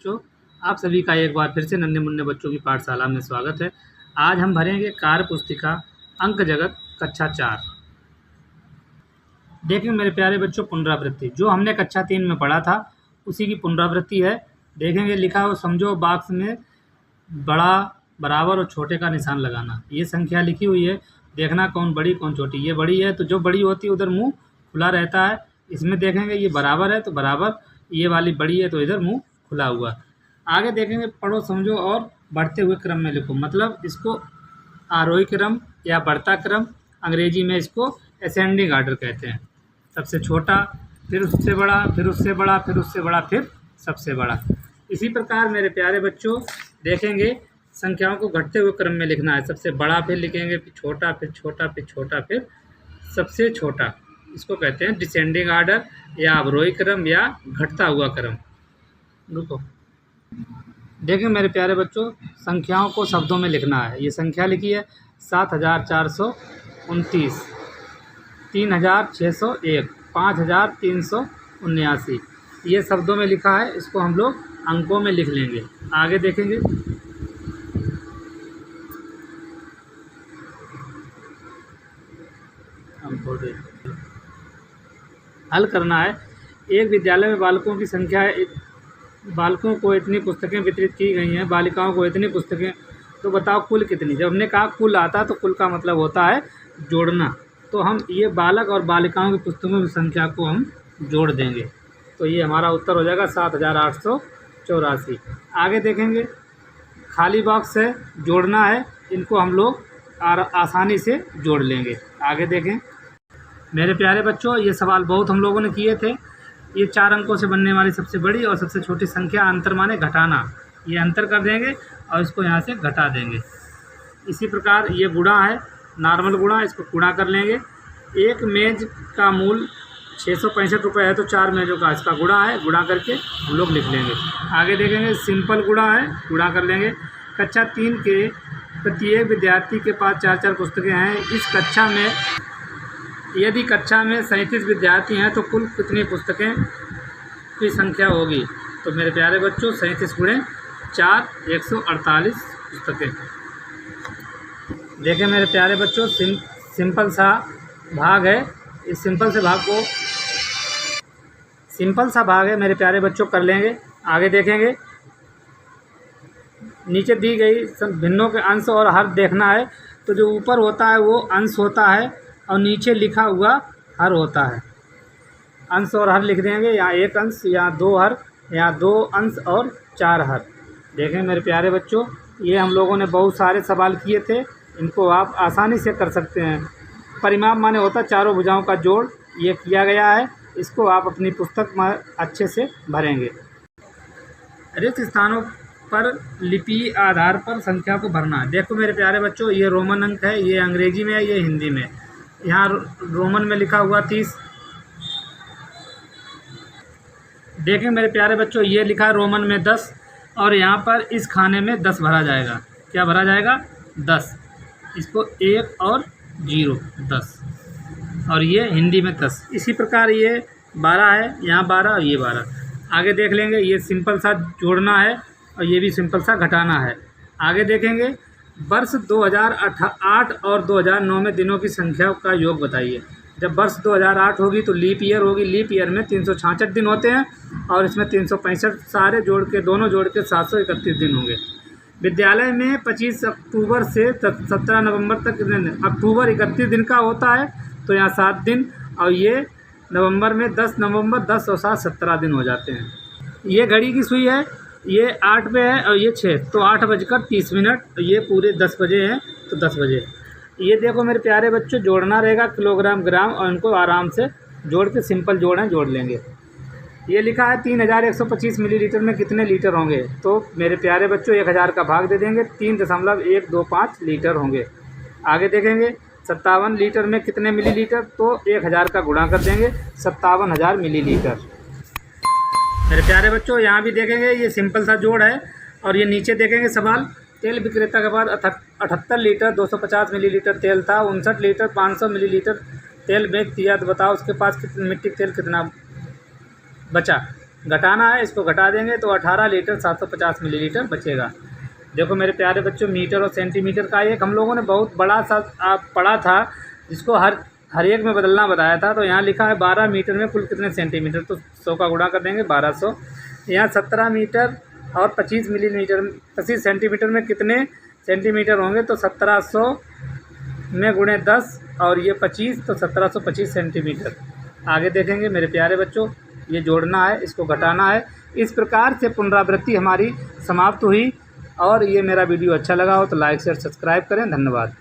बच्चों, आप सभी का एक बार फिर से नन्हे मुन्ने बच्चों की पाठशाला में स्वागत है। आज हम भरेंगे कार्य पुस्तिका अंक जगत कक्षा 4। देखें मेरे प्यारे बच्चों, पुनरावृत्ति जो हमने कक्षा 3 में पढ़ा था उसी की पुनरावृत्ति है। देखेंगे लिखा हो, समझो बॉक्स में बड़ा, बराबर और छोटे का निशान लगाना। ये संख्या लिखी हुई है, देखना कौन बड़ी कौन छोटी। ये बड़ी है तो जो बड़ी होती है उधर मुंह खुला रहता है। इसमें देखेंगे ये बराबर है तो बराबर, ये वाली बड़ी है तो इधर मुंह खुला हुआ। आगे देखेंगे पढ़ो समझो और बढ़ते हुए क्रम में लिखो। मतलब इसको आरोही क्रम या बढ़ता क्रम, अंग्रेजी में इसको असेंडिंग आर्डर कहते हैं। सबसे छोटा, फिर उससे बड़ा, फिर उससे बड़ा, फिर उससे बड़ा, फिर सबसे बड़ा। इसी प्रकार मेरे प्यारे बच्चों देखेंगे संख्याओं को घटते हुए क्रम में लिखना है। सबसे बड़ा फिर लिखेंगे, फिर छोटा, फिर छोटा, फिर छोटा, फिर सबसे छोटा। इसको कहते हैं डिसेंडिंग आर्डर या अवरोही क्रम या घटता हुआ क्रम। रुको, देखिए मेरे प्यारे बच्चों, संख्याओं को शब्दों में लिखना है। ये संख्या लिखी है 7429, 3601, 5379। ये शब्दों में लिखा है, इसको हम लोग अंकों में लिख लेंगे। आगे देखेंगे हल करना है। एक विद्यालय में बालकों की संख्या है, बालकों को इतनी पुस्तकें वितरित की गई हैं, बालिकाओं को इतनी पुस्तकें, तो बताओ कुल कितनी। जब हमने कहा कुल आता तो कुल का मतलब होता है जोड़ना। तो हम ये बालक और बालिकाओं की पुस्तकों की संख्या को हम जोड़ देंगे, तो ये हमारा उत्तर हो जाएगा 7884। आगे देखेंगे खाली बॉक्स है, जोड़ना है, इनको हम लोग आसानी से जोड़ लेंगे। आगे देखें मेरे प्यारे बच्चों, ये सवाल बहुत हम लोगों ने किए थे। ये 4 अंकों से बनने वाली सबसे बड़ी और सबसे छोटी संख्या, अंतर माने घटाना। ये अंतर कर देंगे और इसको यहाँ से घटा देंगे। इसी प्रकार ये गुणा है, नॉर्मल गुणा, इसको गुणा कर लेंगे। एक मेज़ का मूल्य 665 रुपये है तो 4 मेज़ों का इसका गुणा है, गुणा करके हम लोग लिख लेंगे। आगे देखेंगे सिंपल गुणा है, गुणा कर लेंगे। कक्षा 3 के प्रत्येक विद्यार्थी के पास 4-4 पुस्तकें हैं। इस कक्षा में यदि कक्षा में 37 विद्यार्थी हैं तो कुल कितनी पुस्तकें की संख्या होगी। तो मेरे प्यारे बच्चों 37 गुणे 4, 148 पुस्तकें। देखें मेरे प्यारे बच्चों, सिंपल सा भाग है। इस सिंपल सा भाग है मेरे प्यारे बच्चों, कर लेंगे। आगे देखेंगे नीचे दी गई भिन्नों के अंश और हर देखना है। तो जो ऊपर होता है वो अंश होता है और नीचे लिखा हुआ हर होता है। अंश और हर लिख देंगे, या 1 अंश या 2 हर या 2 अंश और 4 हर। देखें मेरे प्यारे बच्चों, ये हम लोगों ने बहुत सारे सवाल किए थे, इनको आप आसानी से कर सकते हैं। परिमाप माने होता है चारों भुजाओं का जोड़, ये किया गया है। इसको आप अपनी पुस्तक में अच्छे से भरेंगे। रिक्त स्थानों पर लिपि आधार पर संख्या को भरना। देखो मेरे प्यारे बच्चों, ये रोमन अंक है, ये अंग्रेजी में है, ये हिंदी में। यहाँ रोमन में लिखा हुआ 30। देखें मेरे प्यारे बच्चों, ये लिखा है रोमन में 10 और यहाँ पर इस खाने में 10 भरा जाएगा। क्या भरा जाएगा? 10। इसको 1 और 0, 10। और ये हिंदी में 10। इसी प्रकार ये 12 है, यहाँ 12 और ये 12। आगे देख लेंगे, ये सिंपल सा जोड़ना है और ये भी सिंपल सा घटाना है। आगे देखेंगे वर्ष 2008 और 2009 में दिनों की संख्या का योग बताइए। जब वर्ष 2008 होगी तो लीप ईयर होगी। लीप ईयर में 366 दिन होते हैं और इसमें 365 सारे जोड़ के, दोनों जोड़ के 731 दिन होंगे। विद्यालय में 25 अक्टूबर से 17 नवंबर तक, अक्टूबर 31 दिन का होता है तो यहाँ 7 दिन, और ये नवंबर में 10 नवंबर 10 और 7 17 दिन हो जाते हैं। ये घड़ी की सुई है, ये 8 पे है और ये 6, तो 8:30। ये पूरे 10 बजे हैं तो 10 बजे। ये देखो मेरे प्यारे बच्चों, जोड़ना रहेगा किलोग्राम ग्राम और इनको आराम से जोड़ के सिंपल जोड़ लेंगे। ये लिखा है 3125 मिलीलीटर में कितने लीटर होंगे। तो मेरे प्यारे बच्चों 1000 का भाग दे देंगे, 3.125 लीटर होंगे। आगे देखेंगे 57 लीटर में कितने मिलीलीटर, तो 1000 का गुणा कर देंगे, 57,000 मिलीलीटर। मेरे प्यारे बच्चों यहाँ भी देखेंगे ये सिंपल सा जोड़ है। और ये नीचे देखेंगे सवाल, तेल विक्रेता के पास 78 लीटर 250 मिलीलीटर तेल था, 59 लीटर 500 मिलीलीटर तेल बेच दिया, तो बताओ उसके पास कितने मिट्टी तेल कितना बचा। घटाना है, इसको घटा देंगे तो 18 लीटर 750 मिलीलीटर बचेगा। देखो मेरे प्यारे बच्चों, मीटर और सेंटीमीटर का एक हम लोगों ने बहुत बड़ा सा पढ़ा था, जिसको हर एक में बदलना बताया था। तो यहाँ लिखा है 12 मीटर में कुल कितने सेंटीमीटर, तो 100 का गुणा कर देंगे 1200। यहाँ 17 मीटर और 25 सेंटीमीटर में कितने सेंटीमीटर होंगे, तो 1700 में गुणे 10 और ये 25, तो 1725 सेंटीमीटर। आगे देखेंगे मेरे प्यारे बच्चों, ये जोड़ना है, इसको घटाना है। इस प्रकार से पुनरावृत्ति हमारी समाप्त हुई। और ये मेरा वीडियो अच्छा लगा हो तो लाइक शेयर सब्सक्राइब करें। धन्यवाद।